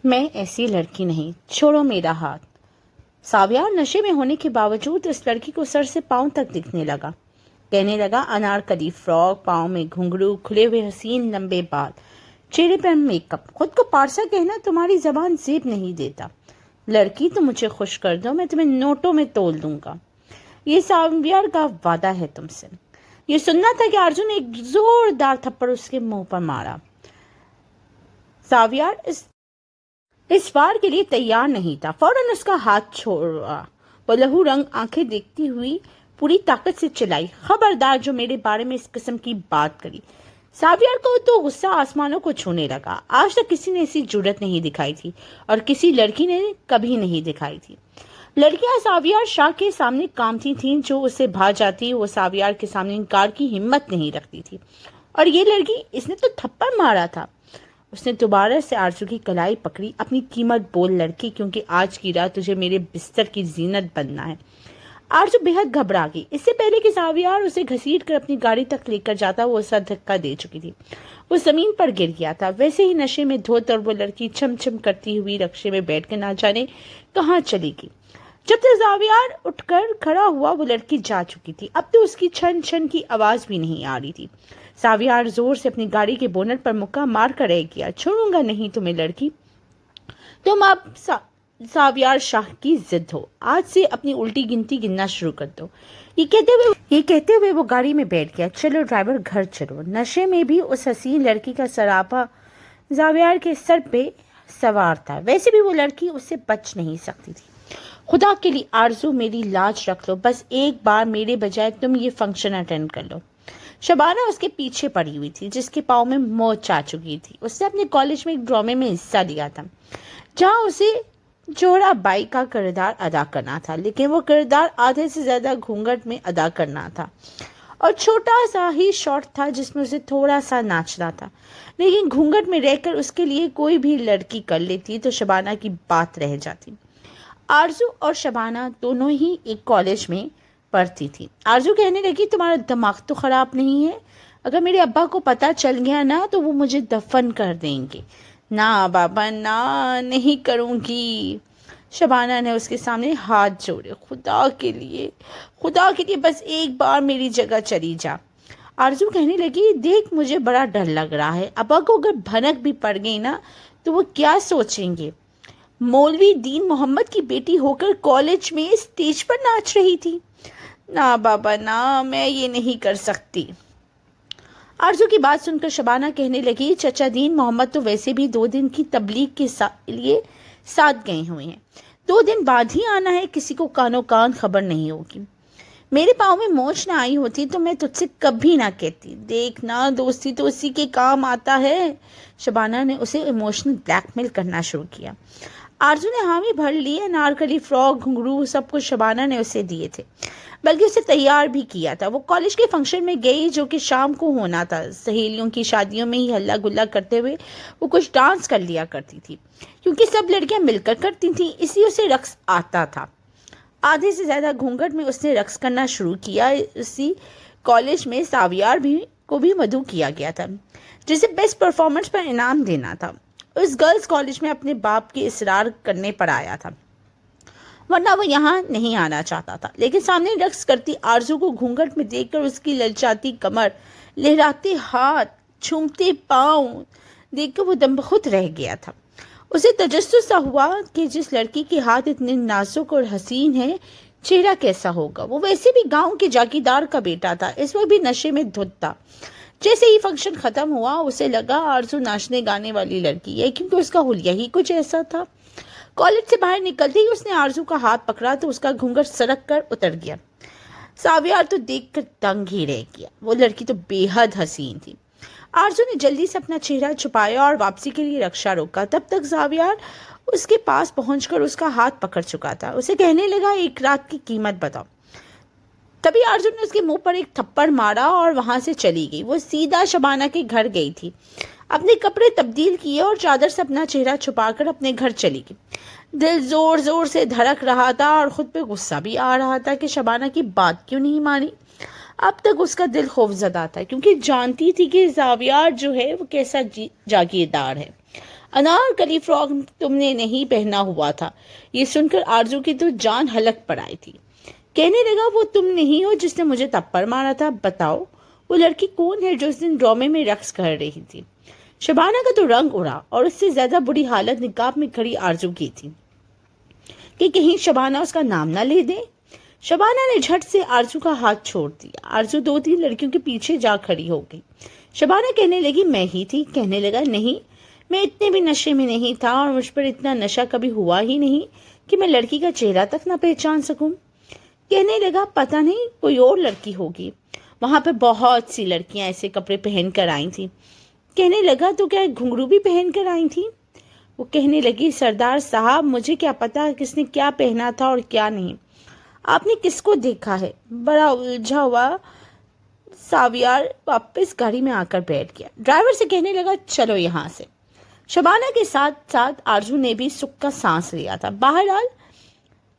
میں ایسی لڑکی نہیں، چھوڑو میرا ہاتھ۔ ساویار نشے میں ہونے کے باوجود اس لڑکی کو سر سے پاؤں تک دکھنے لگا۔ کہنے لگا انارکلی فراک، پاؤں میں گھنگرو، کھلے ہوئے حسین لمبے بال، چہرے پر میک اپ، خود کو پارسا کہنا تمہاری زبان زیب نہیں دیتا۔ لڑکی تم مجھے خوش کر دو، میں تمہیں نوٹوں میں تول دوں گا۔ یہ ساویار کا وعدہ ہے تم سے۔ یہ سننا تھا کہ ارجن نے ایک زوردار تھپڑ اس کے منہ پر مارا۔ ساویار اس وار کے لیے تیار نہیں تھا، فوراً اس کا ہاتھ چھوڑا۔ وہ لہو رنگ آنکھیں دیکھتی ہوئی پوری طاقت سے چلائی، خبردار جو میرے بارے میں اس قسم کی بات کری۔ ساویار کو تو غصہ آسمانوں کو چھونے لگا۔ آج تک کسی نے ایسی جرأت نہیں دکھائی تھی اور کسی لڑکی نے کبھی نہیں دکھائی تھی۔ لڑکیاں ساویار شاہ کے سامنے کامتی تھیں، جو اسے بھا جاتی وہ ساویار کے سامنے انکار کی ہمت نہیں رکھتی تھی۔ اور یہ لڑکی، اس نے تو تھپڑ مارا تھا۔ اس نے دوبارہ سے آرزو کی کلائی پکڑی۔ اپنی قیمت بول لڑکی، کیونکہ آج کی رات تجھے میرے بستر کی زینت بننا ہے۔ آرزو بے حد گھبرا گئی۔ اس سے پہلے کہ ساویار اسے گھسیٹ کر اپنی گاڑی تک لے کر جاتا، وہ اسے دھکا دے چکی تھی۔ وہ زمین پر گر گیا تھا۔ ویسے ہی نشے میں دھوت، اور وہ لڑکی چھم چھم کرتی ہوئی رکشے میں بیٹھ کے نہ جانے کہاں چلی گئی۔ جب تک ساویار اٹھ کر کھڑا ہوا وہ لڑکی جا چکی تھی۔ اب تو اس کی چھن چھن کی آواز بھی نہیں آ رہی تھی۔ ساویار زور سے اپنی گاڑی کے بونٹ پر مکہ مار کر رہ گیا۔ چھوڑوں گا نہیں تمہیں لڑکی، تم اب ساویار شاہ کی ضد ہو۔ آج سے اپنی الٹی گنتی گننا شروع کر دو۔ یہ کہتے ہوئے وہ گاڑی میں بیٹھ گیا۔ چلو ڈرائیور، گھر چلو۔ نشے میں بھی اس حسین لڑکی کا سراپا ساویار کے سر پہ سوار تھا۔ ویسے بھی وہ لڑکی اس سے بچ نہیں سکتی تھی۔ خدا کے لیے آرزو، میری لاج رکھ لو، بس ایک بار میرے بجائے تم یہ فنکشن اٹینڈ کر لو۔ شبانہ اس کے پیچھے پڑی ہوئی تھی، جس کے پاؤں میں موچ آ چکی تھی۔ اس نے اپنے کالج میں ایک ڈرامے میں حصہ لیا تھا، جہاں اسے جوڑا بائی کا کردار ادا کرنا تھا، لیکن وہ کردار آدھے سے زیادہ گھونگھٹ میں ادا کرنا تھا، اور چھوٹا سا ہی شاٹ تھا جس میں اسے تھوڑا سا ناچنا تھا۔ لیکن گھونگھٹ میں رہ کر اس کے لیے کوئی بھی لڑکی کر لیتی تو شبانہ کی بات رہ جاتی۔ آرزو اور شبانہ دونوں ہی ایک کالج میں پڑھتی تھی۔ آرزو کہنے لگی، تمہارا دماغ تو خراب نہیں ہے؟ اگر میرے ابا کو پتہ چل گیا نا تو وہ مجھے دفن کر دیں گے۔ نا بابا نا، نہیں کروں گی۔ شبانہ نے اس کے سامنے ہاتھ جوڑے۔ خدا کے لیے بس ایک بار میری جگہ چلی جا۔ آرزو کہنے لگی، دیکھ مجھے بڑا ڈر لگ رہا ہے، ابا کو اگر بھنک بھی پڑ گئی نا تو وہ کیا سوچیں گے؟ مولوی دین محمد کی بیٹی ہو کر کالج میں اسٹیج پر ناچ رہی تھی۔ نا بابا نا، میں یہ نہیں کر سکتی۔ آرزو کی بات سن کر شبانہ کہنے لگی، چچا دین محمد تو ویسے بھی 2 دن کی تبلیغ کے لیے ساتھ گئے ہوئے ہیں، 2 دن بعد ہی آنا ہے، کسی کو کانوں کان خبر نہیں ہوگی۔ میرے پاؤں میں موچ نہ آئی ہوتی تو میں تجھ سے کبھی نہ کہتی۔ دیکھنا، دوستی تو اسی کے کام آتا ہے۔ شبانہ نے اسے ایموشنل بلیک میل کرنا شروع کیا۔ آرزو نے حامی بھر لی۔ انارکلی فراک، گھنگرو، سب کچھ شبانہ نے اسے دیے تھے، بلکہ اسے تیار بھی کیا تھا۔ وہ کالج کے فنکشن میں گئی جو کہ شام کو ہونا تھا۔ سہیلیوں کی شادیوں میں ہی ہلا گلا کرتے ہوئے وہ کچھ ڈانس کر لیا کرتی تھی، کیونکہ سب لڑکیاں مل کر کرتی تھیں، اس لیے اسے رقص آتا تھا۔ آدھے سے زیادہ گھونگھٹ میں اس نے رقص کرنا شروع کیا۔ اسی کالج میں ساویار کو بھی مدعو کیا گیا تھا، جسے بیسٹ پرفارمنس پر انعام دینا تھا۔ اس گرلز کالج میں اپنے باپ کے اصرار کرنے پر آیا تھا، ورنہ وہ یہاں نہیں آنا چاہتا تھا۔ لیکن سامنے رقص کرتی آرزو کو گھونگھٹ میں دیکھ کر اس کی للچاتی کمر، لہراتے ہاتھ، چھومتے پاؤں دیکھ کر وہ دم بخود رہ گیا تھا۔ اسے تجسس سا ہوا کہ جس لڑکی کے ہاتھ اتنے نازک اور حسین ہے، چہرہ کیسا ہوگا۔ وہ ویسے بھی گاؤں کے جاگیردار کا بیٹا تھا، اس وقت بھی نشے میں دھت تھا۔ جیسے ہی فنکشن ختم ہوا اسے لگا آرزو ناچنے گانے والی لڑکی ہے، کیونکہ اس کا حلیہ ہی کچھ ایسا تھا۔ کالج سے باہر نکلتے ہی اس نے آرزو کا ہاتھ پکڑا تو اس کا گھونگھٹ سرک کر اتر گیا۔ ساویار تو دیکھ کر دنگ ہی رہ گیا، وہ لڑکی تو بے حد حسین تھی۔ آرزو نے جلدی سے اپنا چہرہ چھپایا اور واپسی کے لیے رکشہ روکا۔ تب تک ساویار اس کے پاس پہنچ کر اس کا ہاتھ پکڑ چکا تھا۔ اسے کہنے لگا، ایک رات کی قیمت بتاؤ۔ تبھی آرزو نے اس کے منہ پر ایک تھپڑ مارا اور وہاں سے چلی گئی۔ وہ سیدھا شبانہ کے گھر گئی تھی، اپنے کپڑے تبدیل کیے اور چادر سے اپنا چہرہ چھپا کر اپنے گھر چلی گئی۔ دل زور زور سے دھڑک رہا تھا اور خود پہ غصہ بھی آ رہا تھا کہ شبانہ کی بات کیوں نہیں مانی۔ اب تک اس کا دل خوفزدہ تھا، کیونکہ جانتی تھی کہ ساویار جو ہے وہ کیسا جاگیردار ہے۔ انارکلی فراک تم نے نہیں پہنا ہوا تھا۔ یہ سن کر آرزو کی تو جان ہلک پڑ آئی تھی۔ کہنے لگا وہ تم نہیں ہو جس نے مجھے تھپڑ مارا تھا؟ بتاؤ وہ لڑکی کون ہے جو اس دن ڈرامے میں رقص کر رہی تھی؟ شبانہ کا تو رنگ اڑا اور اس سے زیادہ بری حالت نقاب میں کھڑی آرزو کی تھی کہ کہیں شبانہ اس کا نام نہ لے دے۔ شبانہ نے جھٹ سے آرزو کا ہاتھ چھوڑ دیا۔ آرزو 2-3 لڑکیوں کے پیچھے جا کھڑی ہو گئی۔ شبانہ کہنے لگی میں ہی تھی۔ کہنے لگا نہیں، میں اتنے بھی نشے میں نہیں تھا اور مجھ پر اتنا نشہ کبھی ہوا ہی نہیں کہ میں لڑکی کا چہرہ تک نہ پہچان سکوں۔ کہنے لگا پتہ نہیں کوئی اور لڑکی ہوگی، وہاں پہ بہت سی لڑکیاں ایسے کپڑے پہن کر آئی تھیں۔ کہنے لگا تو کیا گھنگرو بھی پہن کر آئی تھیں؟ وہ کہنے لگی سردار صاحب مجھے کیا پتا کس نے کیا پہنا تھا اور کیا نہیں، آپ نے کس کو دیکھا ہے؟ بڑا الجھا ہوا ساویار واپس گاڑی میں آ کر بیٹھ گیا۔ ڈرائیور سے کہنے لگا چلو یہاں سے۔ شبانہ کے ساتھ ساتھ آرزو نے بھی سکھ کا سانس لیا تھا۔ بہرحال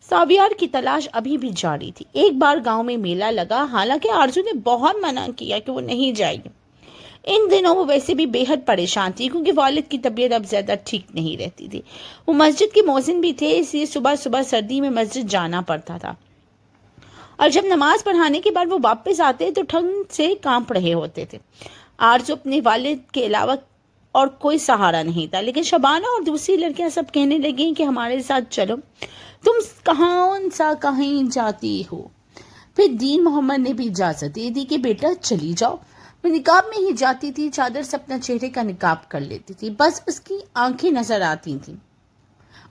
ساویار کی تلاش ابھی بھی جاری تھی۔ ایک بار گاؤں میں میلہ لگا، حالانکہ آرزو نے بہت منع کیا کہ وہ نہیں جائے گی۔ ان دنوں وہ ویسے بھی بے حد پریشان تھی کیونکہ والد کی طبیعت اب زیادہ ٹھیک نہیں رہتی تھی۔ وہ مسجد کے مؤذن بھی تھے، اس لیے صبح صبح سردی میں مسجد جانا پڑتا تھا، اور جب نماز پڑھانے کے بعد وہ واپس آتے تو ٹھنڈ سے کانپ رہے ہوتے تھے۔ آرزو اپنے والد کے علاوہ اور کوئی سہارا نہیں تھا، لیکن شبانہ اور دوسری لڑکیاں سب کہنے لگیں کہ ہمارے ساتھ چلو، تم کہیں جاتی ہو۔ پھر دین محمد نے بھی اجازت دے دی کہ بیٹا چلی جاؤ۔ وہ نقاب میں ہی جاتی تھی، چادر سے اپنا چہرے کا نقاب کر لیتی تھی، بس اس کی آنکھیں نظر آتی تھیں۔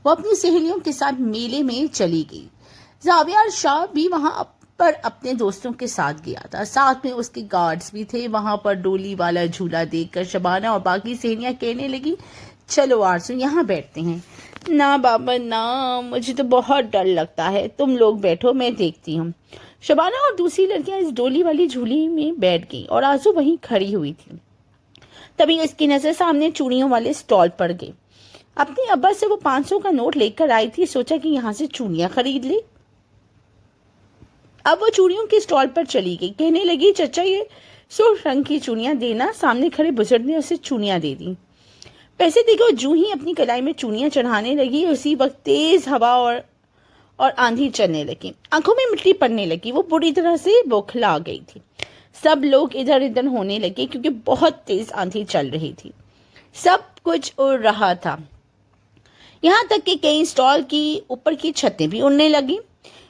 وہ اپنی سہیلیوں کے ساتھ میلے میں چلی گئی۔ زاویار شاہ بھی وہاں پر اپنے دوستوں کے ساتھ گیا تھا، ساتھ میں اس کے گارڈز بھی تھے۔ وہاں پر ڈولی والا جھولا دیکھ کر شبانہ اور باقی سہیلیاں کہنے لگی چلو آرزو یہاں بیٹھتے ہیں۔ نہ بابا نہ، مجھے تو بہت ڈر لگتا ہے، تم لوگ بیٹھو میں دیکھتی ہوں۔ شبانہ اور دوسری لڑکیاں اس ڈولی والی جھولی میں بیٹھ گئی اور آرزو وہیں کھڑی ہوئی تھی۔ تبھی اس کی نظر سامنے چوڑیوں والے سٹال پر گئی۔ اپنے ابا سے وہ 500 کا نوٹ لے کر آئی تھی، سوچا کہ یہاں سے چوڑیاں خرید لے۔ اب وہ چوڑیوں کے سٹال پر چلی گئی، کہنے لگی چچا یہ سرخ رنگ کی چوڑیاں دینا۔ سامنے کھڑے بزرگ نے اسے چوڑیاں دے دی۔ پیسے دے کے جو ہی اپنی کلائی میں چوڑیاں چڑھانے لگی، اسی وقت تیز ہوا اور آندھی چلنے لگی، آنکھوں میں مٹی پڑنے لگی۔ وہ بری طرح سے بوکھلا گئی تھی۔ سب لوگ ادھر ادھر ہونے لگے کیونکہ بہت تیز آندھی چل رہی تھی، سب کچھ اڑ رہا تھا، یہاں تک کہ کئی سٹال کی اوپر کی چھتیں بھی اڑنے لگی۔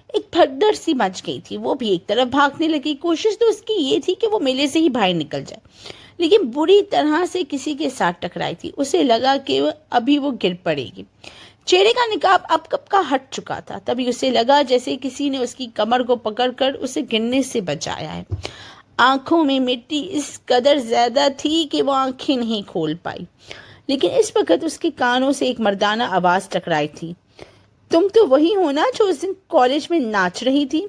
ایک بھگدڑ سی مچ گئی تھی، وہ بھی ایک طرف بھاگنے لگی۔ کوشش تو اس کی یہ تھی کہ وہ میلے سے ہی باہر نکل جائے، لیکن بری طرح سے کسی کے ساتھ ٹکرائی تھی۔ اسے لگا کہ ابھی وہ گر پڑے گی۔ چہرے کا نقاب اب کب کا ہٹ چکا تھا، تبھی اسے لگا جیسے کسی نے اس کی کمر کو پکڑ کر اسے گرنے سے بچایا ہے۔ آنکھوں میں مٹی اس قدر زیادہ تھی کہ وہ آنکھیں نہیں کھول پائی، لیکن اس وقت اس کے کانوں سے ایک مردانہ آواز ٹکرائی تھی، تم تو وہی ہو نا جو اس دن کالج میں ناچ رہی تھی؟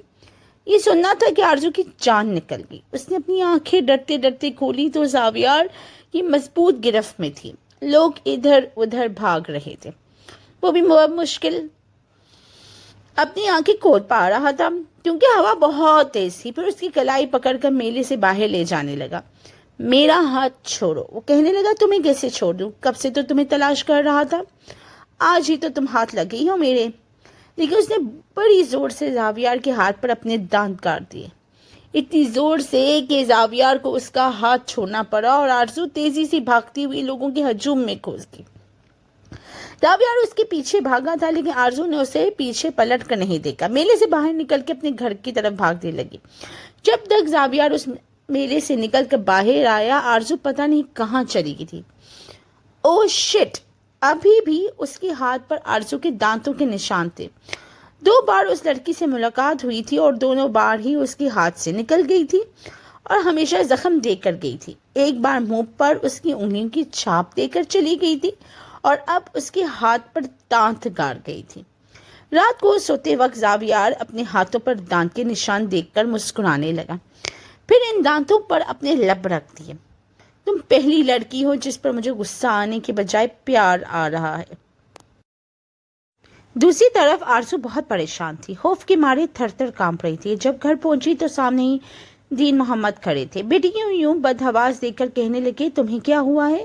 یہ سننا تھا کہ آرزو کی جان نکل گئی۔ اس نے اپنی آنکھیں ڈرتے ڈرتے کھولی تو زاویار کی مضبوط گرفت میں تھی، لوگ ادھر ادھر بھاگ رہے تھے، وہ بھی مشکل اپنی آنکھیں کھول پا رہا تھا کیونکہ ہوا بہت تیز تھی۔ پھر اس کی کلائی پکڑ کر میلے سے باہر لے جانے لگا۔ میرا ہاتھ چھوڑو، وہ کہنے لگا تمہیں کیسے چھوڑ دوں، کب سے تو تمہیں تلاش کر رہا تھا، آج ہی تو تم ہاتھ لگی ہو میرے۔ لیکن اس نے بڑی زور سے زاویار کے ہاتھ پر اپنے دانت کاٹ دیے، اتنی زور سے کہ زاویار کو اس کا ہاتھ چھوڑنا پڑا اور آرزو تیزی سے بھاگتی ہوئی لوگوں کے ہجوم میں گھس گئی۔ زاویار اس کے پیچھے بھاگا تھا، لیکن آرزو نے اسے پیچھے پلٹ کر نہیں دیکھا، میلے سے باہر نکل کے اپنے گھر کی طرف بھاگنے لگی۔ جب تک زاویار اس میلے سے نکل کر باہر آیا، آرزو پتہ نہیں کہاں چلی گئی تھی۔ او شٹ! ابھی بھی اس کے ہاتھ پر آرزو کے دانتوں کے نشان تھے۔ 2 بار اس لڑکی سے ملاقات ہوئی تھی اور دونوں بار ہی اس کے ہاتھ سے نکل گئی تھی اور ہمیشہ زخم دے کر گئی تھی۔ ایک بار منہ پر اس کی انگلیوں کی چھاپ دے کر چلی گئی تھی اور اب اس کے ہاتھ پر دانت گاڑ گئی تھی۔ رات کو سوتے وقت زاویار اپنے ہاتھوں پر دانت کے نشان دیکھ کر مسکرانے لگا، پھر ان دانتوں پر اپنے لب رکھ دیے۔ تم پہلی لڑکی ہو جس پر مجھے غصہ آنے کے بجائے پیار آ رہا ہے۔ دوسری طرف آرزو بہت پریشان تھی، خوف کے مارے تھر تھر کانپ رہی تھی۔ جب گھر پہنچی تو سامنے ہی دین محمد کھڑے تھے۔ بیٹی یوں بدحواس دیکھ کر کہنے لگے تمہیں کیا ہوا ہے؟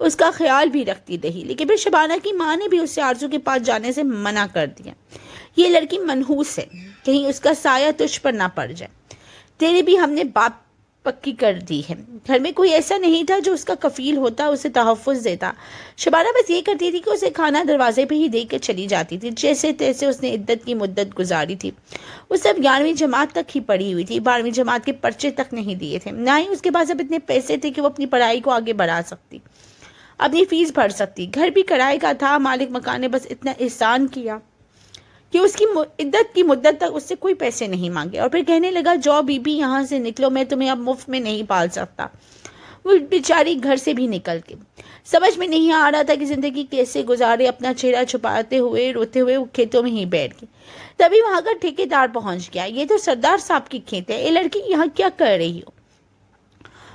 اس کا خیال بھی رکھتی رہی، لیکن پھر شبانہ کی ماں نے بھی اسے آرزو کے پاس جانے سے منع کر دیا۔ یہ لڑکی منحوس ہے، کہیں اس کا سایہ تجھ پر نہ پڑ جائے۔ تیری بھی ہم نے بات پکی کر دی ہے۔ گھر میں کوئی ایسا نہیں تھا جو اس کا کفیل ہوتا، اسے تحفظ دیتا۔ شبانہ بس یہ کرتی تھی کہ اسے کھانا دروازے پہ ہی دے کے چلی جاتی تھی۔ جیسے تیسے اس نے عدت کی مدت گزاری تھی۔ وہ سب 11ویں جماعت تک ہی پڑھی ہوئی تھی، 12ویں جماعت کے پرچے تک نہیں دیے تھے، نہ ہی اس کے پاس اب اتنے پیسے تھے کہ وہ اپنی پڑھائی کو آگے بڑھا سکتی، اپنی فیس بھر سکتی۔ گھر بھی کرائے کا تھا، مالک مکان نے بس اتنا احسان کیا کہ اس کی عدت کی مدت تک اس سے کوئی پیسے نہیں مانگے، اور پھر کہنے لگا جو بی بی یہاں سے نکلو، میں تمہیں اب مفت میں نہیں پال سکتا۔ وہ بیچاری گھر سے بھی نکل کے سمجھ میں نہیں آ رہا تھا کہ زندگی کیسے گزارے، اپنا چہرہ چھپاتے ہوئے روتے ہوئے وہ کھیتوں میں ہی بیٹھ گئی۔ تبھی وہاں کا ٹھیکیدار پہنچ گیا۔ یہ تو سردار صاحب کی کھیت ہے، اے لڑکی یہاں کیا کر رہی ہو؟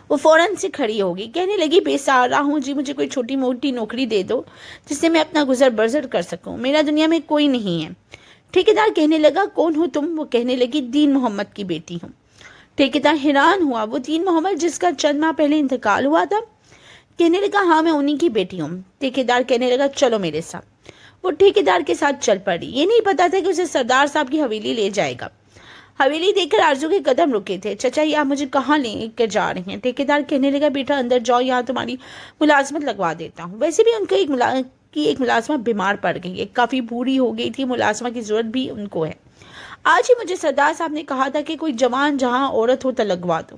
وہ فوراً سے کھڑی ہوگی، کہنے لگی بے سہارا ہوں جی، مجھے کوئی چھوٹی موٹی نوکری دے دو جس سے میں اپنا گزر بسر کر سکوں، میرا دنیا میں کوئی نہیں ہے۔ ٹھیکیدار کہنے لگا کون ہو تم؟ وہ کہنے لگی دین محمد کی بیٹی ہوں۔ ٹھیکیدار حیران ہوا، وہ دین محمد جس کا چند ماہ پہلے انتقال ہوا تھا؟ کہنے لگا ہاں میں انہی کی بیٹی ہوں۔ ٹھیکیدار کہنے لگا چلو میرے ساتھ۔ وہ ٹھیکیدار کے ساتھ چل پڑی۔ یہ نہیں پتا تھا کہ اسے سردار صاحب کی حویلی لے جائے گا۔ حویلی دیکھ کر آرزو کے قدم رکے تھے۔ چچا یہ آپ مجھے کہاں لے کے جا رہے ہیں؟ ٹھیکیدار کہنے لگا بیٹا اندر جاؤ، یہاں تمہاری ملازمت لگوا دیتا ہوں۔ ویسے بھی ان کو ایک ملازمہ بیمار پڑ گئی ہے، کافی بوڑھی ہو گئی تھی، ملازمہ کی ضرورت بھی ان کو ہے۔ آج ہی مجھے سردار صاحب نے کہا تھا کہ کوئی جوان جہاں عورت ہو تو لگوا دو۔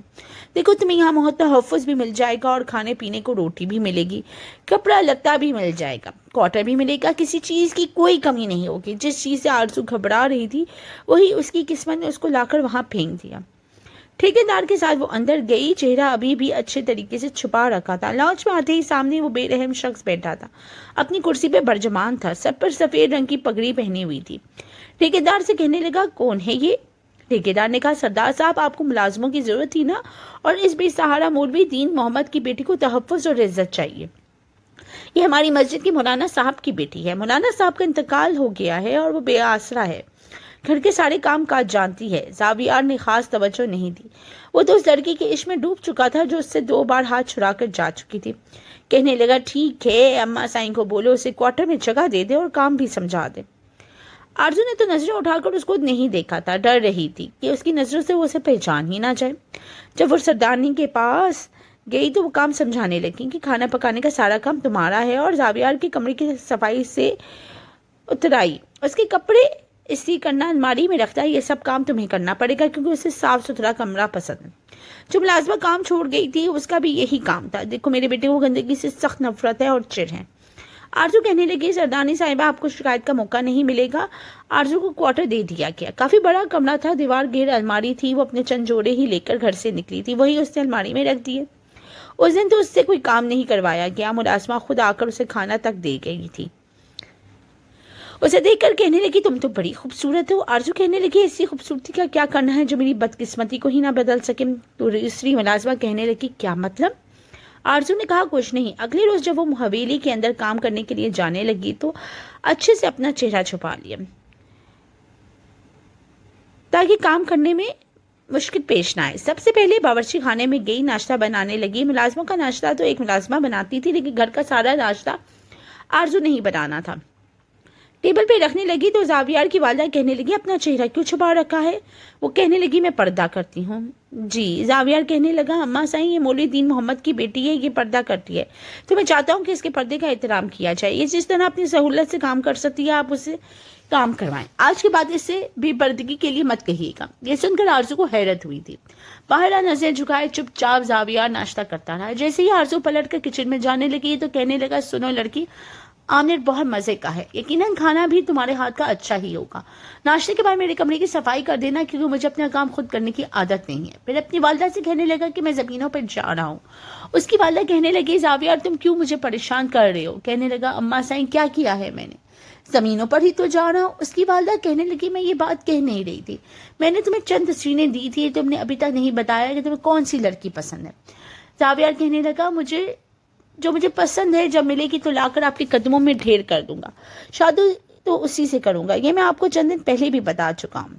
دیکھو تمہیں یہاں بہت تحفظ بھی مل جائے گا اور کھانے پینے کو روٹی بھی ملے گی، کپڑا لتا بھی مل جائے گا، کوارٹر بھی ملے گا، کسی چیز کی کوئی کمی نہیں ہوگی۔ جس چیز سے آرزو گھبرا رہی تھی وہی اس کی قسمت نے اس کو لا کر وہاں پھینک دیا۔ ٹھیکیدار کے ساتھ وہ اندر گئی، چہرہ ابھی بھی اچھے طریقے سے چھپا رکھا تھا۔ لاؤنج میں آتے ہی سامنے وہ بے رحم شخص بیٹھا تھا، اپنی کرسی پہ برجمان تھا، سر پر سفید رنگ کی پگڑی پہنی ہوئی تھی۔ ٹھیکیدار سے کہنے لگا کون ہے یہ؟ ٹھیکیدار نے کہا سردار صاحب آپ کو ملازموں کی ضرورت تھی نا، اور اس بے سہارا مولوی دین محمد کی بیٹی کو تحفظ اور عزت چاہیے۔ یہ ہماری مسجد کی مولانا صاحب کی بیٹی ہے، مولانا صاحب کا انتقال ہو گیا ہے اور وہ بے آسرا ہے، گھر کے سارے کام کاج جانتی ہے۔ زاویار نے خاص توجہ نہیں دی، وہ تو اس لڑکی کے عشق میں ڈوب چکا تھا جو اس سے 2 بار ہاتھ چھڑا کر جا چکی تھی۔ کہنے لگا ٹھیک ہے، اماں سائیں کو بولو اسے کوارٹر میں جگہ دے دے اور کام بھی سمجھا دے۔ آرزو نے تو نظریں اٹھا کر اس کو نہیں دیکھا تھا، ڈر رہی تھی کہ اس کی نظروں سے وہ اسے پہچان ہی نہ جائے۔ جب وہ سردارنی کے پاس گئی تو وہ کام سمجھانے لگی کہ کھانا پکانے کا سارا کام تمہارا ہے، اور زاویار کے کمرے کی صفائی سے اترائی، اس کے کپڑے استری کرنا، الماری میں رکھتا ہے، یہ سب کام تمہیں کرنا پڑے گا کیونکہ اسے صاف ستھرا کمرہ پسند ہے۔ جو ملازمہ کام چھوڑ گئی تھی اس کا بھی یہی کام تھا۔ دیکھو میرے بیٹے کو گندگی سے سخت نفرت ہے اور چڑ ہے۔ آرزو کہنے لگی سردارنی صاحبہ آپ کو شکایت کا موقع نہیں ملے گا۔ آرزو کو کوارٹر دے دیا گیا، کافی بڑا کمرہ تھا، دیوار گھیر الماری تھی، وہ اپنے چند جوڑے ہی لے کر گھر سے نکلی تھی، وہی اس نے الماری میں رکھ دیے۔ اس دن تو اس سے کوئی کام نہیں کروایا گیا، ملازمہ خود آ کر اسے کھانا تک دے گئی تھی۔ اسے دیکھ کر کہنے لگی تم تو بڑی خوبصورت ہو۔ آرزو کہنے لگی ایسی خوبصورتی کا کیا کرنا ہے جو میری بدقسمتی کو ہی نہ بدل سکے۔ تو دوسری ملازمہ کہنے لگی کیا مطلب؟ آرزو نے کہا کچھ نہیں۔ اگلے روز جب وہ حویلی کے اندر کام کرنے کے لیے جانے لگی تو اچھے سے اپنا چہرہ چھپا لیا تاکہ کام کرنے میں مشکل پیش نہ آئے۔ سب سے پہلے باورچی خانے میں گئی، ناشتہ بنانے لگی۔ ملازموں کا ناشتہ تو ایک ملازمہ بناتی تھی، لیکن گھر کا سارا ناشتہ آرزو نہیں بنانا تھا۔ ٹیبل پہ رکھنے لگی تو زاویار کی والدہ کہنے لگی اپنا چہرہ کیوں چھپا رکھا ہے؟ وہ کہنے لگی میں پردہ کرتی ہوں۔ جی۔ زاویار کہنے لگا اماں سائیں یہ مولوی دین محمد کی بیٹی ہے، یہ پردہ کرتی ہے، تو میں چاہتا ہوں کہ اس کے پردے کا احترام کیا جائے، یہ جس طرح اپنی سہولت سے کام کر سکتی ہے آپ اسے کام کروائیں، آج کے بعد اس سے بے پردگی کے لیے مت کہیے گا۔ یہ سن کر آرزو کو حیرت ہوئی تھی۔ باہر نظر جھکائے چپ چاپ زاویار ناشتہ کرتا رہا۔ جیسے ہی آرزو پلٹ کر کچن میں جانے لگی تو کہنے لگا سنو لڑکی، آملیٹ بہت مزے کا ہے، یقیناً کھانا بھی تمہارے ہاتھ کا اچھا ہی ہوگا۔ ناشتے کے بعد میرے کمرے کی صفائی کر دینا کیونکہ مجھے اپنا کام خود کرنے کی عادت نہیں ہے۔ پھر اپنی والدہ سے کہنے لگا کہ میں زمینوں پر جا رہا ہوں۔ اس کی والدہ کہنے لگی زاویار تم کیوں مجھے پریشان کر رہے ہو؟ کہنے لگا اماں سائیں کیا کیا ہے میں نے؟ زمینوں پر ہی تو جا رہا ہوں۔ اس کی والدہ کہنے لگی میں یہ بات کہہ نہیں رہی تھی، میں نے تمہیں چند تصویریں دی تھی، تم نے ابھی تک نہیں بتایا کہ تمہیں کون سی لڑکی پسند ہے۔ زاویار کہنے لگا جو مجھے پسند ہے جب ملے گی تو لا کر آپ کے قدموں میں ڈھیر کر دوں گا، شادی تو اسی سے کروں گا، یہ میں آپ کو چند دن پہلے بھی بتا چکا ہوں۔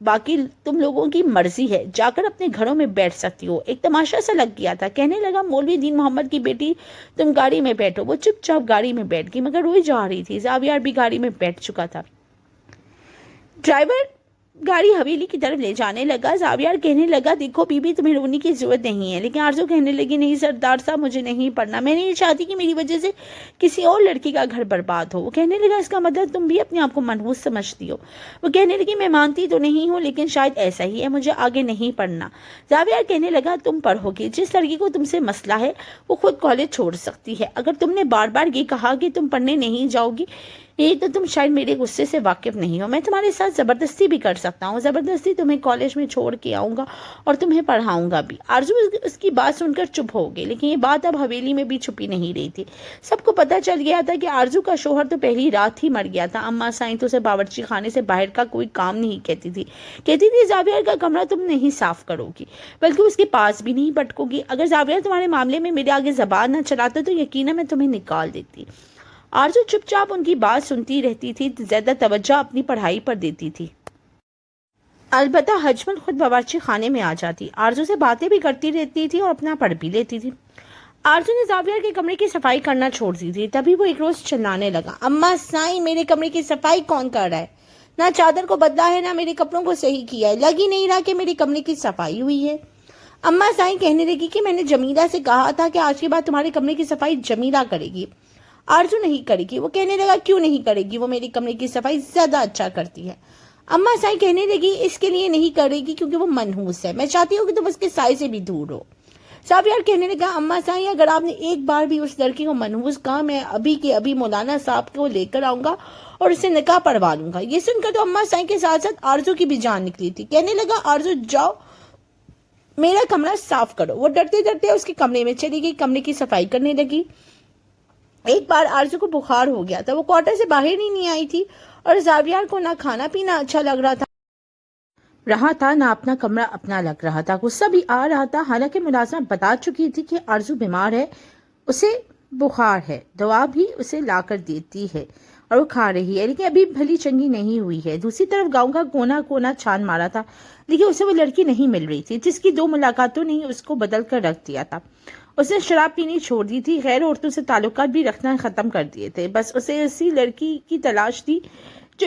باقی تم لوگوں کی مرضی ہے، جا کر اپنے گھروں میں بیٹھ سکتی ہو۔ ایک تماشا سا لگ گیا تھا، کہنے لگا مولوی دین محمد کی بیٹی تم گاڑی میں بیٹھو۔ وہ چپ چاپ گاڑی میں بیٹھ گئی مگر روئی جا رہی تھی۔ زاویار بھی گاڑی میں بیٹھ چکا تھا۔ ڈرائیور گاڑی حویلی کی طرف لے جانے لگا۔ زاویار کہنے لگا دیکھو بی بی تمہیں رونے کی ضرورت نہیں ہے، لیکن آرزو کہنے لگی نہیں سردار صاحب مجھے نہیں پڑھنا، میں نہیں چاہتی کہ میری وجہ سے کسی اور لڑکی کا گھر برباد ہو۔ وہ کہنے لگا اس کا مطلب تم بھی اپنے آپ کو منحوس سمجھتی ہو۔ وہ کہنے لگی میں مانتی تو نہیں ہوں لیکن شاید ایسا ہی ہے، مجھے آگے نہیں پڑھنا۔ زاویار کہنے لگا تم پڑھو گی، جس لڑکی کو تم سے مسئلہ ہے وہ خود کالج چھوڑ سکتی ہے۔ اگر تم نے بار بار یہ کہا کہ تم پڑھنے نہیں جاؤ گی تو تم شاید میرے غصے سے واقف نہیں ہو، میں تمہارے ساتھ زبردستی بھی کر سکتا ہوں، زبردستی تمہیں کالج میں چھوڑ کے آؤں گا اور تمہیں پڑھاؤں گا بھی۔ آرزو اس کی بات سن کر چپ ہو گئی، لیکن یہ بات اب حویلی میں بھی چھپی نہیں رہی تھی۔ سب کو پتہ چل گیا تھا کہ آرزو کا شوہر تو پہلی رات ہی مر گیا تھا۔ اماں سائیں تو اسے باورچی خانے سے باہر کا کوئی کام نہیں کہتی تھی زاویار کا کمرہ تم نہیں صاف کرو گی بلکہ اس کے پاس بھی نہیں پٹکو گی۔ اگر زاویار تمہارے معاملے میں میرے آگے زبان نہ چلاتا تو یقیناً میں تمہیں نکال دیتی۔ آرزو چپ چاپ ان کی بات سنتی رہتی تھی، زیادہ توجہ اپنی پڑھائی پر دیتی تھی۔ البتہ حجمل خود باورچی خانے میں آ جاتی، آرزو سے باتیں بھی کرتی رہتی تھی اور اپنا پڑھ بھی لیتی تھی۔ آرزو نے زاویار کے کمرے کی صفائی کرنا چھوڑ دی تھی، تبھی وہ ایک روز چلانے لگا اماں سائیں میرے کمرے کی صفائی کون کر رہا ہے؟ نہ چادر کو بدلا ہے نہ میرے کپڑوں کو صحیح کیا ہے، لگ ہی نہیں رہا کہ میرے کمرے کی صفائی ہوئی ہے۔ اماں سائیں کہنے لگی کہ میں نے جمیلہ سے کہا تھا کہ آج کے بعد تمہارے کمرے کی صفائی جمیلہ کرے گی، آرزو نہیں کرے گی۔ وہ کہنے لگا کیوں نہیں کرے گی، وہ میری کمرے کی صفائی زیادہ اچھا کرتی ہے۔ اماں سائیں کہنے لگی اس کے لیے نہیں کرے گی کیونکہ وہ منحوس ہے، میں چاہتی ہوں کہ تم اس کے سائے سے بھی دور ہو۔ زاویار کہنے لگا اماں سائیں اگر آپ نے ایک بار بھی اس لڑکی کو منحوس کہا میں ابھی کے ابھی مولانا صاحب کو لے کر آؤں گا اور اسے نکاح پڑھوا لوں گا۔ یہ سن کر تو اماں سائیں کے ساتھ ساتھ آرزو کی بھی جان نکلی تھی۔ کہنے لگا آرزو جاؤ میرا کمرہ صاف کرو۔ وہ ڈرتے ڈرتے اس کے کمرے میں چلی گئی، کمرے کی صفائی کرنے لگی۔ ایک بار آرزو کو بخار ہو گیا تھا، وہ کوارٹر سے باہر ہی نہیں آئی تھی اور زاویار کو نہ کھانا پینا اچھا لگ رہا تھا نہ اپنا کمرہ اپنا لگ رہا تھا۔ غصہ بھی آ رہا تھا، حالانکہ ملازمہ بتا چکی تھی کہ آرزو بیمار ہے، اسے بخار ہے، دوا بھی اسے لا کر دیتی ہے اور وہ کھا رہی ہے، لیکن ابھی بھلی چنگی نہیں ہوئی ہے۔ دوسری طرف گاؤں کا کونا کونا چھان مارا تھا، لیکن اسے وہ لڑکی نہیں مل رہی تھی جس کی 2 ملاقاتوں نے اس کو بدل کر رکھ دیا تھا۔ اس نے شراب پینی چھوڑ دی تھی، غیر عورتوں سے تعلقات بھی رکھنا ختم کر دیے تھے، بس اسے اسی لڑکی کی تلاش تھی جو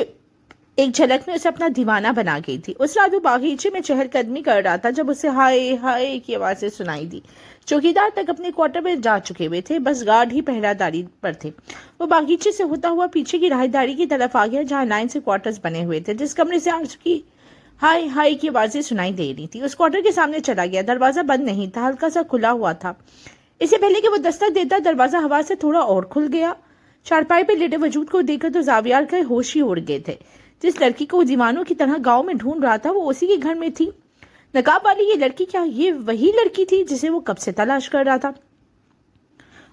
ایک جھلک میں اسے اپنا دیوانہ بنا گئی تھی۔ اس رات وہ باغیچے میں چہل قدمی کر رہا تھا جب اسے ہائے ہائے کی آوازیں سنائی دی۔ چوکیدار تک اپنے کوارٹر میں جا چکے ہوئے تھے، بس گارڈ ہی پہرہ داری پر تھے۔ وہ باغیچے سے ہوتا ہوا پیچھے کی راہداری کی طرف آ گیا جہاں لائن سے کوارٹرز بنے ہوئے تھے، جس کمرے سے آرزو کی ہائے ہائے کی آوازیں سنائی دے رہی تھی۔ اس کوارٹر کے سامنے چلا گیا، دروازہ بند نہیں تھا، ہلکا سا کھلا ہوا تھا۔ اس سے پہلے کہ وہ دستک دیتا دروازہ ہوا سے تھوڑا اور کھل گیا۔ چارپائی پہ لیٹے وجود کو دیکھ کر تو زاویار کے ہوش ہی اڑ گئے تھے۔ جس لڑکی کو وہ دیوانوں کی طرح گاؤں میں ڈھونڈ رہا تھا وہ اسی کے گھر میں تھی۔ نقاب والی یہ لڑکی کیا یہ وہی لڑکی تھی جسے وہ کب سے تلاش کر رہا تھا؟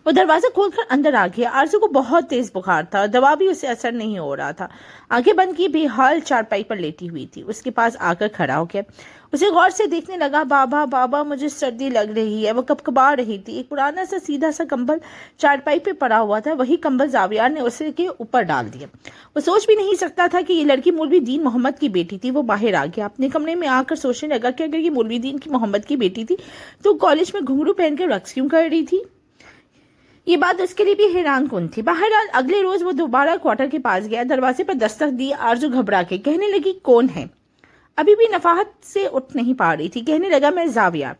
وہ دروازہ کھول کر اندر آ گیا۔ آرزو کو بہت تیز بخار تھا اور دوا بھی اسے اثر نہیں ہو رہا تھا۔ آنکھیں بند کی بے حال چارپائی پر لیٹی ہوئی تھی، اس کے پاس آ کر کھڑا ہو گیا، اسے غور سے دیکھنے لگا۔ بابا بابا مجھے سردی لگ رہی ہے، وہ کپکپا رہی تھی۔ ایک پرانا سا سیدھا سا کمبل چارپائی پہ پڑا ہوا تھا، وہی کمبل زاویار نے اسے کے اوپر ڈال دیا۔ وہ سوچ بھی نہیں سکتا تھا کہ یہ لڑکی مولوی دین محمد کی بیٹی تھی۔ وہ باہر آ گیا، اپنے کمرے میں آ کر سوچنے لگا کہ اگر یہ مولوی دین کی محمد کی بیٹی تھی تو کالج میں گھنگرو پہن کے رقص کیوں کر رہی تھی؟ یہ بات اس کے لیے بھی حیران کن تھی۔ بہرحال اگلے روز وہ دوبارہ کوارٹر کے پاس گیا، دروازے پر دستک دی۔ آرزو گھبرا کے کہنے لگی کون ہے؟ ابھی بھی نفاحت سے اٹھ نہیں پا رہی تھی، کہنے لگا میں زاویار۔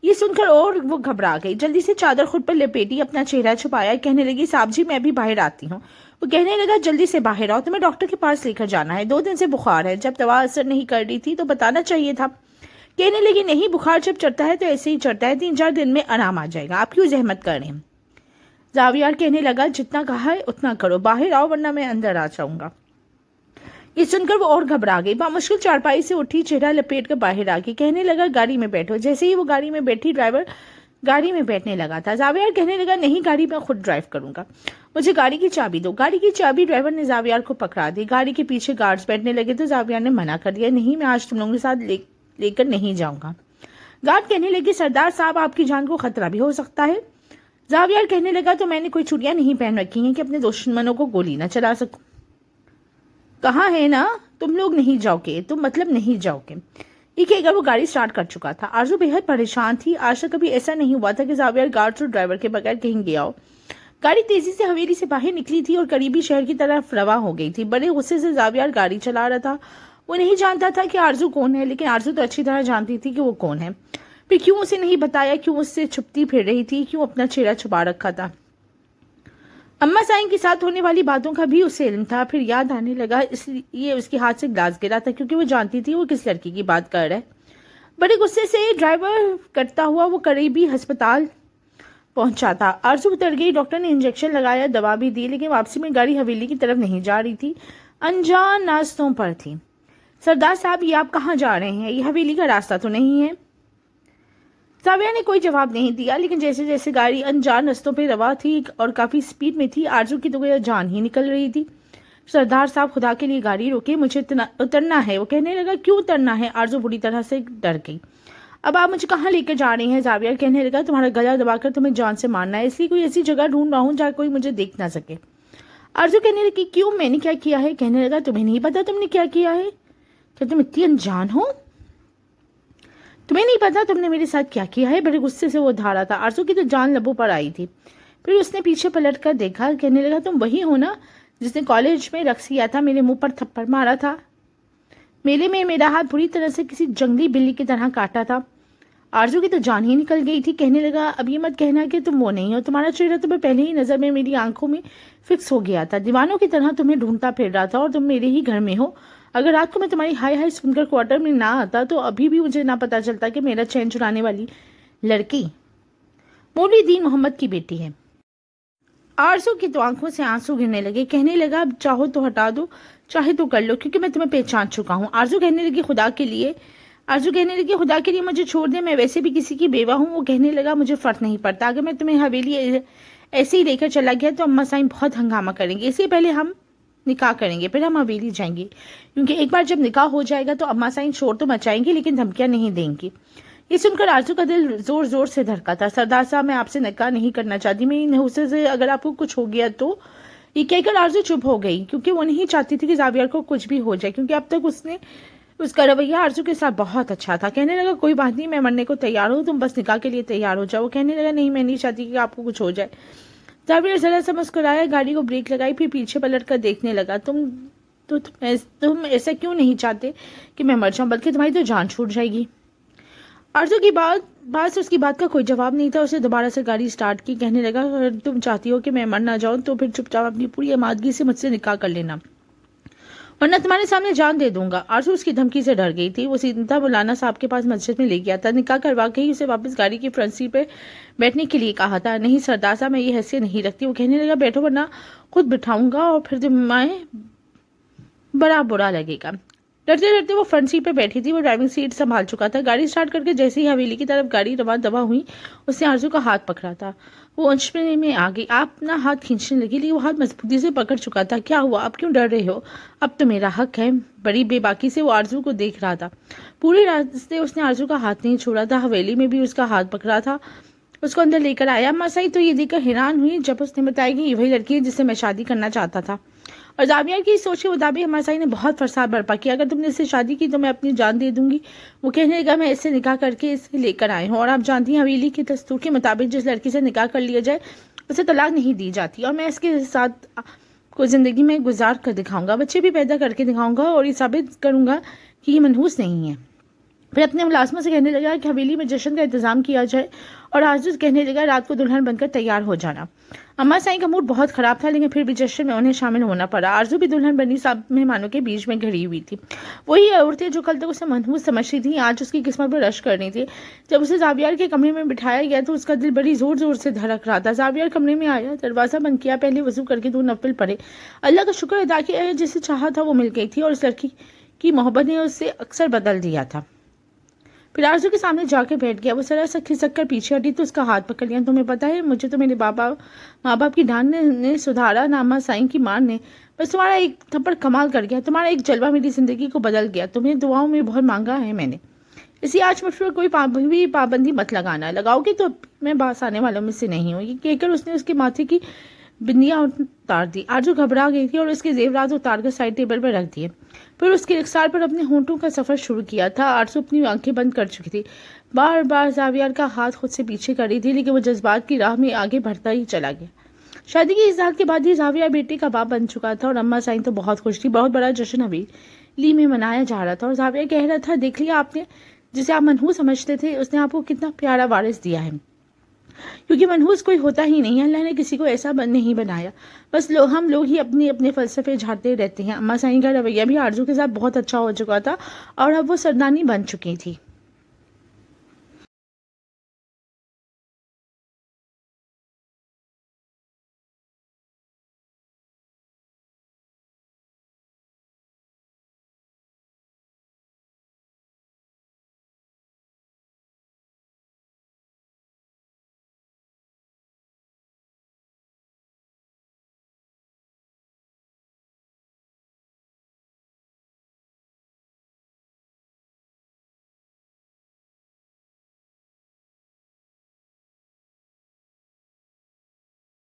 یہ سن کر اور وہ گھبرا گئی، جلدی سے چادر خود پر لپیٹی، اپنا چہرہ چھپایا، کہنے لگی صاحب جی میں ابھی باہر آتی ہوں۔ وہ کہنے لگا جلدی سے باہر آؤ، تمہیں ڈاکٹر کے پاس لے کر جانا ہے، 2 دن سے بخار ہے، جب دوا اثر نہیں کر رہی تھی تو بتانا چاہیے تھا۔ کہنے لگی نہیں، بخار جب چڑھتا ہے تو ایسے ہی چڑھتا ہے، 3-4 دن میں آرام آ جائے گا، آپ کیوں زحمت کر رہے ہیں؟ زاویار کہنے لگا جتنا کہا ہے اتنا کرو، باہر آؤ ورنہ میں اندر آ جاؤں گا۔ یہ سن کر وہ اور گھبرا گئی، بامشکل چارپائی سے اٹھی، چہرہ لپیٹ کر باہر آ گئی، کہنے لگا گاڑی میں بیٹھو۔ جیسے ہی وہ گاڑی میں بیٹھی ڈرائیور گاڑی میں بیٹھنے لگا تھا۔ زاویار کہنے لگا نہیں، گاڑی میں خود ڈرائیو کروں گا، مجھے گاڑی کی چابی دو۔ گاڑی کی چابی ڈرائیور نے زاویار کو پکڑا دی۔ گاڑی کے پیچھے گارڈز بیٹھنے لگے تو زاویار نے منع کر دیا، نہیں میں آج تم لوگوں کے ساتھ لے کر نہیں جاؤں گا۔ گارڈ کہنے لگے سردار صاحب آپ کی جان کو خطرہ بھی ہو سکتا ہے۔ زاویار کہنے لگا تو میں نے کوئی چوڑیاں نہیں پہن رکھی ہیں کہ اپنے دشمنوں کو گولی نہ چلا سکوں۔ کہاں ہے نا تم لوگ نہیں جاؤ گے، تم مطلب نہیں جاؤ گے۔ یہ کہہ کر وہ گاڑی سٹارٹ کر چکا تھا۔ آرزو بے حد پریشان تھی۔ آج تک کبھی ایسا نہیں ہوا تھا کہ زاویہ گارڈز اور ڈرائیور کے بغیر کہیں گیا ہو۔ گاڑی تیزی سے حویلی سے باہر نکلی تھی اور قریبی شہر کی طرف رواں ہو گئی تھی۔ بڑے غصے سے زاویہ گاڑی چلا رہا تھا۔ وہ نہیں جانتا تھا کہ آرزو کون ہے، لیکن آرزو تو اچھی طرح جانتی تھی کہ وہ کون ہے۔ پھر کیوں اسے نہیں بتایا، کیوں اس سے چھپتی پھر رہی تھی، کیوں اپنا چہرہ چھپا رکھا تھا؟ اماں سائن کے ساتھ ہونے والی باتوں کا بھی اسے علم تھا۔ پھر یاد آنے لگا اس لیے اس کے ہاتھ سے گلاس گرا تھا، کیونکہ وہ جانتی تھی وہ کس لڑکی کی بات کر رہا ہے۔ بڑے غصے سے ڈرائیور کرتا ہوا وہ قریبی ہسپتال پہنچا تھا۔ آرزو اتر گئی، ڈاکٹر نے انجیکشن لگایا، دوا بھی دی، لیکن واپسی میں گاڑی حویلی کی طرف نہیں جا رہی تھی، انجان راستوں پر تھی۔ سردار صاحب، یہ آپ کہاں جا رہے ہیں؟ یہ حویلی کا راستہ تو نہیں ہے۔ زاویہ نے کوئی جواب نہیں دیا، لیکن جیسے جیسے گاڑی انجان رستوں پہ رواں تھی اور کافی سپیڈ میں تھی، آرزو کی تو گویا جان ہی نکل رہی تھی۔ سردار صاحب، خدا کے لیے گاڑی روکے، مجھے اترنا ہے۔ وہ کہنے لگا، کیوں اترنا ہے؟ آرزو بری طرح سے ڈر گئی۔ اب آپ مجھے کہاں لے کے جا رہے ہیں؟ زاویہ کہنے لگا، تمہارا گلا دبا کر تمہیں جان سے مارنا ہے، اس لیے کوئی ایسی جگہ ڈھونڈ رہا ہوں جہاں کوئی مجھے دیکھ نہ سکے۔ آرزو کہنے لگی، کیوں؟ میں نے کیا کیا ہے؟ کہنے لگا، تمہیں نہیں پتا تم نے کیا کیا ہے؟ کیا تم اتنی انجان ہو؟ تمہیں نہیں پتا تم نے میرے ساتھ کیا کیا ہے؟ بڑے غصے سے وہ دھارا تھا۔ آرزو کی تو جان لبوں پر آئی تھی۔ پھر اس نے پیچھے پلٹ کر دیکھا، کہنے لگا، تم وہی ہو نا جس نے کالج میں رقص کیا تھا، میرے منہ پر تھپڑ مارا تھا، میلے میں میرا ہاتھ بری طرح سے کسی جنگلی بلی کی طرح کاٹا تھا۔ آرزو کی تو جان ہی نکل گئی تھی۔ کہنے لگا، اب یہ مت کہنا کہ تم وہ نہیں ہو، تمہارا چہرہ تمہیں پہلے ہی نظر میں میری آنکھوں میں فکس ہو گیا تھا، دیوانوں کی طرح تمہیں ڈھونڈتا پھر رہا تھا، اور تم میرے ہی گھر میں ہو۔ اگر رات کو میں تمہاری ہائی ہائی سن کر کوارٹر میں نہ آتا تو ابھی بھی مجھے نہ پتا چلتا کہ میرا چین چرانے والی لڑکی مولوی دین محمد کی بیٹی ہے۔ آرزو کی تو آنکھوں سے آنسو گرنے لگے۔ کہنے لگا، اب چاہو تو ہٹا دو، چاہے تو کر لو، کیونکہ میں تمہیں پہچان چکا ہوں۔ آرزو کہنے لگی، خدا کے لیے مجھے چھوڑ دے، میں ویسے بھی کسی کی بیوہ ہوں۔ وہ کہنے لگا، مجھے فرق نہیں پڑتا، اگر میں تمہیں حویلی ایسے ہی لے کر چلا گیا تو اماں سائن بہت ہنگامہ کریں گے، اس لیے پہلے ہم نکاح کریں گے، پھر ہم حویلی جائیں گے، کیونکہ ایک بار جب نکاح ہو جائے گا تو اماں سائن شور تو مچائیں گے لیکن دھمکیاں نہیں دیں گی۔ یہ سن کر آرزو کا دل زور زور سے دھڑکا تھا۔ سردار صاحب، میں آپ سے نکاح نہیں کرنا چاہتی، میری نحوست سے اگر آپ کو کچھ ہو گیا تو۔ یہ کہہ کر آرزو چپ ہو گئی، کیونکہ وہ نہیں چاہتی تھی کہ زاویہ کو کچھ بھی ہو جائے، کیونکہ اب تک اس کا رویہ آرزو کے ساتھ بہت اچھا تھا۔ کہنے لگا، کوئی بات نہیں، میں مرنے کو تیار ہوں، تم بس نکاح کے لیے تیار ہو جاؤ۔ وہ کہنے لگا، نہیں، میں نہیں چاہتی کہ آپ کو کچھ ہو جائے۔ زاویہ ذرا سا مسکرایا، گاڑی کو بریک لگائی، پھر پیچھے پلٹ کر دیکھنے لگا۔ تم ایسا کیوں نہیں چاہتے کہ میں مر جاؤں، بلکہ تمہاری تو جان چھوٹ جائے گی۔ آرزو کی بات سے اس کی بات کا کوئی جواب نہیں تھا۔ اسے دوبارہ سے گاڑی سٹارٹ کی، کہنے لگا، اگر تم چاہتی ہو کہ میں مر نہ جاؤں تو پھر چپ چاپ اپنی پوری آمادگی سے مجھ سے نکاح کر لینا، ورنہ تمہارے سامنے جان دے دوں گا۔ آرزو اس کی دھمکی سے ڈر گئی تھی۔ وہ سیدھا مولانا صاحب کے پاس مسجد میں لے گیا تھا، نکاح کروا کے ہی اسے واپس گاڑی کی فرنٹ سیٹ پہ بیٹھنے کے لیے کہا تھا۔ نہیں سردار صاحب، میں یہ حیثیت نہیں رکھتی۔ وہ کہنے لگا، بیٹھو ورنہ خود بٹھاؤں گا اور پھر تمہیں بڑا برا لگے گا۔ ڈرتے ڈرتے وہ فرنٹ سیٹ پہ بیٹھی تھی۔ وہ ڈرائیونگ سیٹ سنبھال چکا تھا۔ گاڑی سٹارٹ کر کے جیسے ہی حویلی کی طرف گاڑی رواں دوا ہوئی، اس نے آرزو کا ہاتھ پکڑا تھا۔ وہ انچپنے میں آ گئی، آپ اپنا ہاتھ کھینچنے لگی، لیکن وہ ہاتھ مضبوطی سے پکڑ چکا تھا۔ کیا ہوا؟ اب کیوں ڈر رہے ہو؟ اب تو میرا حق ہے۔ بڑی بے باکی سے وہ آرزو کو دیکھ رہا تھا۔ پورے راستے اس نے آرزو کا ہاتھ نہیں چھوڑا تھا، حویلی میں بھی اس کا ہاتھ پکڑا تھا، اس کو اندر لے کر آیا۔ اماں سائن تو یہ دیکھ کر حیران ہوئی جب اس نے بتایا کہ یہ وہی لڑکی ہے جس سے میں شادی کرنا چاہتا تھا، اور زاویہ کی سوچ کے مطابق اماں سائن نے بہت فساد برپا کیا۔ اگر تم نے اس سے شادی کی تو میں اپنی جان دے دوں گی۔ وہ کہنے لگا، میں اس سے نکاح کر کے اسے لے کر آئی ہوں، اور آپ جانتی ہیں حویلی کے دستور کے مطابق جس لڑکی سے نکاح کر لیا جائے اسے طلاق نہیں دی جاتی، اور میں اس کے ساتھ کو زندگی میں گزار کر دکھاؤں گا، بچے بھی پیدا کر کے دکھاؤں گا، اور یہ ثابت کروں گا کہ یہ منحوس نہیں ہے۔ پھر اپنے ملازموں سے کہنے لگا کہ حویلی میں جشن کا انتظام کیا جائے، اور آرزو کہنے لگا، رات کو دلہن بن کر تیار ہو جانا۔ اماں سائن کا موڈ بہت خراب تھا، لیکن پھر بھی جشن میں انہیں شامل ہونا پڑا۔ آرزو بھی دلہن بنی سب مہمانوں کے بیچ میں گھڑی ہوئی تھی۔ وہی عورتیں جو کل تک اسے منحوس سمجھتی تھیں آج اس کی قسمت پر رشک کرنی تھی۔ جب اسے زاویہ کے کمرے میں بٹھایا گیا تو اس کا دل بڑی زور زور سے دھڑک رہا تھا۔ زاویہ کمرے میں آیا، دروازہ بند کیا، پہلے وضو کر کے 2 نفل پڑھے، اللہ کا شکر ادا کیا جسے چاہا تھا وہ مل گئی تھی، اور اس لڑکی کی محبت نے اسے اکثر بدل دیا تھا۔ پھر آرزو کے سامنے جا کے بیٹھ گیا۔ وہ ذرا سا کھسک کر پیچھے ہٹی تو اس کا ہاتھ پکڑ لیا۔ تمہیں پتا ہے، مجھے تو میرے ماں باپ کی ڈانٹ نے سدھارا، نہ اماں سائن کی مار نے، بس تمہارا ایک تھپڑ کمال کر گیا، تمہارا ایک جلوہ میری زندگی کو بدل گیا، تمہیں دعاؤں میں بہت مانگا ہے میں نے، اسی آج مجھ پر کوئی پابندی مت لگانا، لگاؤ گے تو میں باس آنے والوں میں سے نہیں ہوں۔ یہ کہہ کر اس نے اس کے ماتھے کی بندیاں اتار دی. آرزو گھبرا گئی تھی اور اس کے زیورات اتار کر سائڈ ٹیبل پر رکھ دیے. پھر اس کے رخسار پر اپنے ہونٹوں کا سفر شروع کیا تھا. آرزو اپنی آنکھیں بند کر چکی تھی. بار بار زاویہ کا ہاتھ خود سے پیچھے کر رہی تھی لیکن وہ جذبات کی راہ میں آگے بڑھتا ہی چلا گیا. شادی کی اس رات کے بعد ہی زاویہ بیٹے کا باپ بن چکا تھا اور اماں سائن تو بہت خوش تھی. بہت بڑا جشن ابھی لی میں منایا جا رہا تھا اور زاویہ کہہ رہا تھا دیکھ لیا آپ نے جسے آپ منحوس سمجھتے تھے اس نے آپ کو کتنا پیارا وارث دیا ہے. کیونکہ منحوس کوئی ہوتا ہی نہیں. اللہ نے کسی کو ایسا نہیں بنایا. بس ہم لوگ ہی اپنے اپنے فلسفے جھاڑتے رہتے ہیں. اماں سائن کا رویہ بھی آرزو کے ساتھ بہت اچھا ہو چکا تھا اور اب وہ سردانی بن چکی تھی.